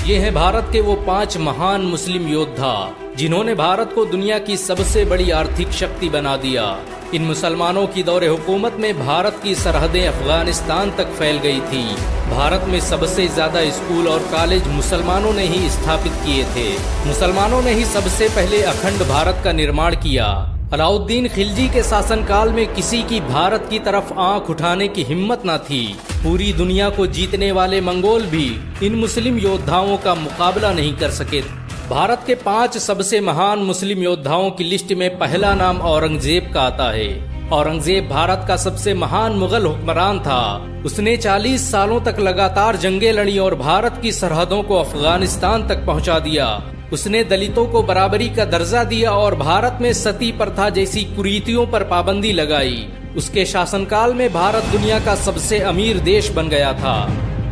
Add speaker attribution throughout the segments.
Speaker 1: ये हैं भारत के वो 5 महान मुस्लिम योद्धा जिन्होंने भारत को दुनिया की सबसे बड़ी आर्थिक शक्ति बना दिया। इन मुसलमानों की दौरे हुकूमत में भारत की सरहदें अफगानिस्तान तक फैल गई थी। भारत में सबसे ज्यादा स्कूल और कॉलेज मुसलमानों ने ही स्थापित किए थे। मुसलमानों ने ही सबसे पहले अखंड भारत का निर्माण किया। अलाउद्दीन खिलजी के शासनकाल में किसी की भारत की तरफ आंख उठाने की हिम्मत न थी। पूरी दुनिया को जीतने वाले मंगोल भी इन मुस्लिम योद्धाओं का मुकाबला नहीं कर सके। भारत के 5 सबसे महान मुस्लिम योद्धाओं की लिस्ट में पहला नाम औरंगजेब का आता है। औरंगजेब भारत का सबसे महान मुगल हुक्मरान था। उसने 40 सालों तक लगातार जंगें लड़ी और भारत की सरहदों को अफगानिस्तान तक पहुंचा दिया। उसने दलितों को बराबरी का दर्जा दिया और भारत में सती प्रथा जैसी कुरीतियों पर पाबंदी लगाई। उसके शासनकाल में भारत दुनिया का सबसे अमीर देश बन गया था।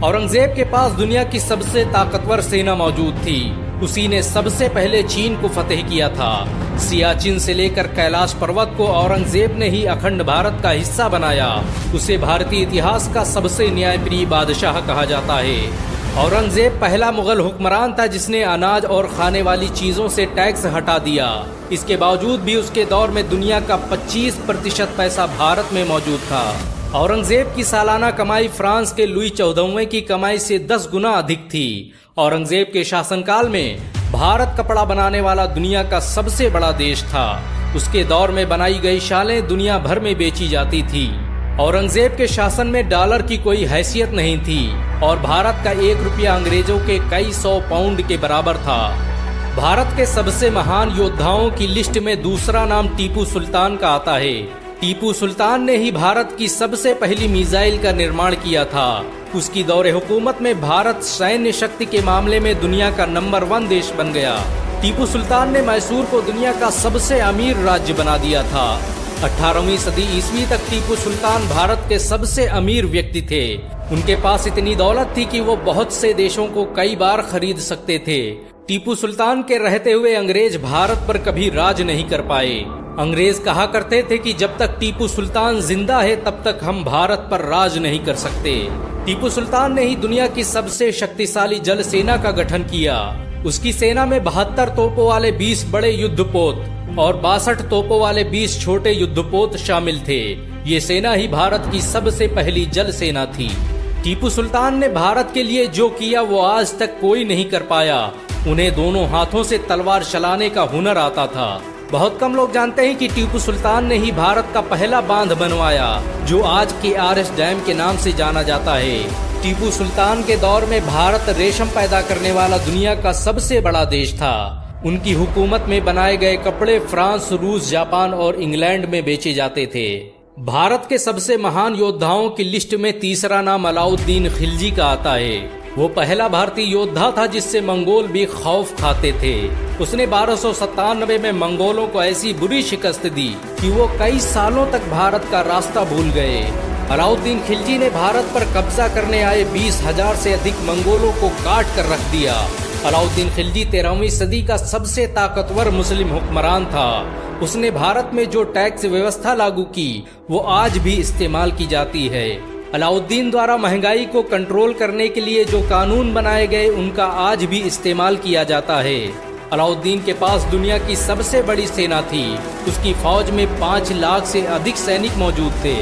Speaker 1: औरंगजेब के पास दुनिया की सबसे ताकतवर सेना मौजूद थी। उसी ने सबसे पहले चीन को फतेह किया था। सियाचिन से लेकर कैलाश पर्वत को औरंगजेब ने ही अखंड भारत का हिस्सा बनाया। उसे भारतीय इतिहास का सबसे न्यायप्रिय बादशाह कहा जाता है। औरंगजेब पहला मुगल हुक्मरान था जिसने अनाज और खाने वाली चीजों से टैक्स हटा दिया। इसके बावजूद भी उसके दौर में दुनिया का 25% पैसा भारत में मौजूद था। औरंगजेब की सालाना कमाई फ्रांस के लुई 14वें की कमाई से 10 गुना अधिक थी। औरंगजेब के शासनकाल में भारत कपड़ा बनाने वाला दुनिया का सबसे बड़ा देश था। उसके दौर में बनाई गई शालें दुनिया भर में बेची जाती थी। औरंगजेब के शासन में डॉलर की कोई हैसियत नहीं थी और भारत का 1 रुपया अंग्रेजों के कई 100 पाउंड के बराबर था। भारत के सबसे महान योद्धाओं की लिस्ट में दूसरा नाम टीपू सुल्तान का आता है। टीपू सुल्तान ने ही भारत की सबसे पहली मिसाइल का निर्माण किया था। उसकी दौरे हुकूमत में भारत सैन्य शक्ति के मामले में दुनिया का नंबर 1 देश बन गया। टीपू सुल्तान ने मैसूर को दुनिया का सबसे अमीर राज्य बना दिया था। 18वीं सदी ईस्वी तक टीपू सुल्तान भारत के सबसे अमीर व्यक्ति थे। उनके पास इतनी दौलत थी कि वो बहुत से देशों को कई बार खरीद सकते थे। टीपू सुल्तान के रहते हुए अंग्रेज भारत पर कभी राज नहीं कर पाए। अंग्रेज कहा करते थे कि जब तक टीपू सुल्तान जिंदा है तब तक हम भारत पर राज नहीं कर सकते। टीपू सुल्तान ने ही दुनिया की सबसे शक्तिशाली जल सेना का गठन किया। उसकी सेना में 72 तोपों वाले 20 बड़े युद्धपोत और 62 तोपों वाले 20 छोटे युद्धपोत शामिल थे। ये सेना ही भारत की सबसे पहली जल सेना थी। टीपू सुल्तान ने भारत के लिए जो किया वो आज तक कोई नहीं कर पाया। उन्हें दोनों हाथों से तलवार चलाने का हुनर आता था। बहुत कम लोग जानते हैं कि टीपू सुल्तान ने ही भारत का पहला बांध बनवाया जो आज के आरएस डैम के नाम से जाना जाता है। टीपू सुल्तान के दौर में भारत रेशम पैदा करने वाला दुनिया का सबसे बड़ा देश था। उनकी हुकूमत में बनाए गए कपड़े फ्रांस, रूस, जापान और इंग्लैंड में बेचे जाते थे। भारत के सबसे महान योद्धाओं की लिस्ट में तीसरा नाम अलाउद्दीन खिलजी का आता है। वो पहला भारतीय योद्धा था जिससे मंगोल भी खौफ खाते थे। उसने 1297 में मंगोलों को ऐसी बुरी शिकस्त दी कि वो कई सालों तक भारत का रास्ता भूल गए। अलाउद्दीन खिलजी ने भारत पर कब्जा करने आए 20,000 से अधिक मंगोलों को काट कर रख दिया। अलाउद्दीन खिलजी 13वीं सदी का सबसे ताकतवर मुस्लिम हुक्मरान था। उसने भारत में जो टैक्स व्यवस्था लागू की वो आज भी इस्तेमाल की जाती है। अलाउद्दीन द्वारा महंगाई को कंट्रोल करने के लिए जो कानून बनाए गए उनका आज भी इस्तेमाल किया जाता है। अलाउद्दीन के पास दुनिया की सबसे बड़ी सेना थी। उसकी फौज में 5 लाख से अधिक सैनिक मौजूद थे।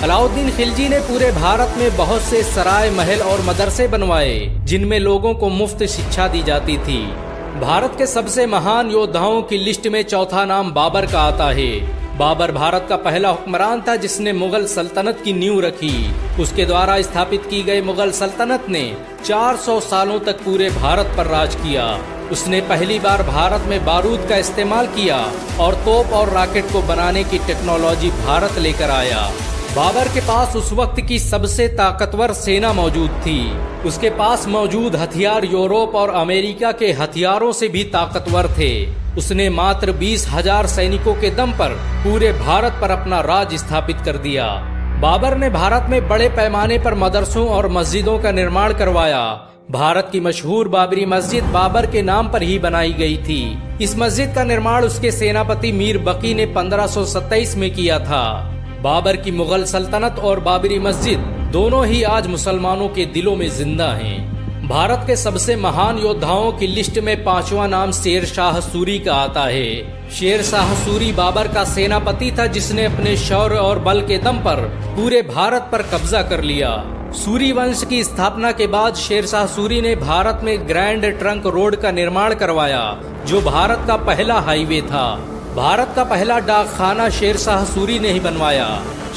Speaker 1: अलाउद्दीन खिलजी ने पूरे भारत में बहुत से सराय, महल और मदरसे बनवाए जिनमें लोगों को मुफ्त शिक्षा दी जाती थी। भारत के सबसे महान योद्धाओं की लिस्ट में चौथा नाम बाबर का आता है। बाबर भारत का पहला हुक्मरान था जिसने मुगल सल्तनत की नींव रखी। उसके द्वारा स्थापित की गई मुगल सल्तनत ने 400 सालों तक पूरे भारत पर राज किया। उसने पहली बार भारत में बारूद का इस्तेमाल किया और तोप और रॉकेट को बनाने की टेक्नोलॉजी भारत लेकर आया। बाबर के पास उस वक्त की सबसे ताकतवर सेना मौजूद थी। उसके पास मौजूद हथियार यूरोप और अमेरिका के हथियारों से भी ताकतवर थे। उसने मात्र 20,000 सैनिकों के दम पर पूरे भारत पर अपना राज स्थापित कर दिया। बाबर ने भारत में बड़े पैमाने पर मदरसों और मस्जिदों का निर्माण करवाया। भारत की मशहूर बाबरी मस्जिद बाबर के नाम पर ही बनाई गई थी। इस मस्जिद का निर्माण उसके सेनापति मीर बकी ने 1527 में किया था। बाबर की मुगल सल्तनत और बाबरी मस्जिद दोनों ही आज मुसलमानों के दिलों में जिंदा हैं। भारत के सबसे महान योद्धाओं की लिस्ट में 5वां नाम शेर शाह सूरी का आता है। शेर शाह सूरी बाबर का सेनापति था जिसने अपने शौर्य और बल के दम पर पूरे भारत पर कब्जा कर लिया। सूरी वंश की स्थापना के बाद शेर शाह सूरी ने भारत में ग्रैंड ट्रंक रोड का निर्माण करवाया, जो भारत का पहला हाईवे था। भारत का पहला डाकखाना शेर शाह सूरी ने ही बनवाया।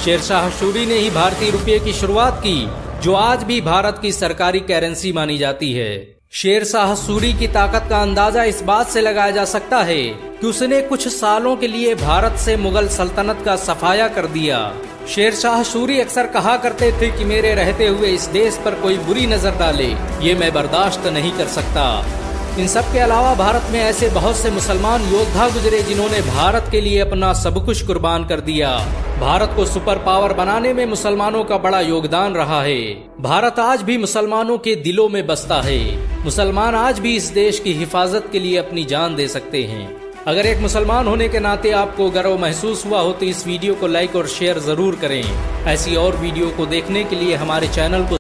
Speaker 1: शेर शाह सूरी ने ही भारतीय रुपये की शुरुआत की, जो आज भी भारत की सरकारी करेंसी मानी जाती है। शेर शाह सूरी की ताकत का अंदाजा इस बात से लगाया जा सकता है कि उसने कुछ सालों के लिए भारत से मुगल सल्तनत का सफाया कर दिया। शेर शाह सूरी अक्सर कहा करते थे कि मेरे रहते हुए इस देश पर कोई बुरी नजर डाले, ये मैं बर्दाश्त नहीं कर सकता। इन सब के अलावा भारत में ऐसे बहुत से मुसलमान योद्धा गुजरे जिन्होंने भारत के लिए अपना सब कुछ कुर्बान कर दिया। भारत को सुपर पावर बनाने में मुसलमानों का बड़ा योगदान रहा है। भारत आज भी मुसलमानों के दिलों में बसता है। मुसलमान आज भी इस देश की हिफाजत के लिए अपनी जान दे सकते हैं। अगर एक मुसलमान होने के नाते आपको गर्व महसूस हुआ हो तो इस वीडियो को लाइक और शेयर जरूर करें। ऐसी और वीडियो को देखने के लिए हमारे चैनल को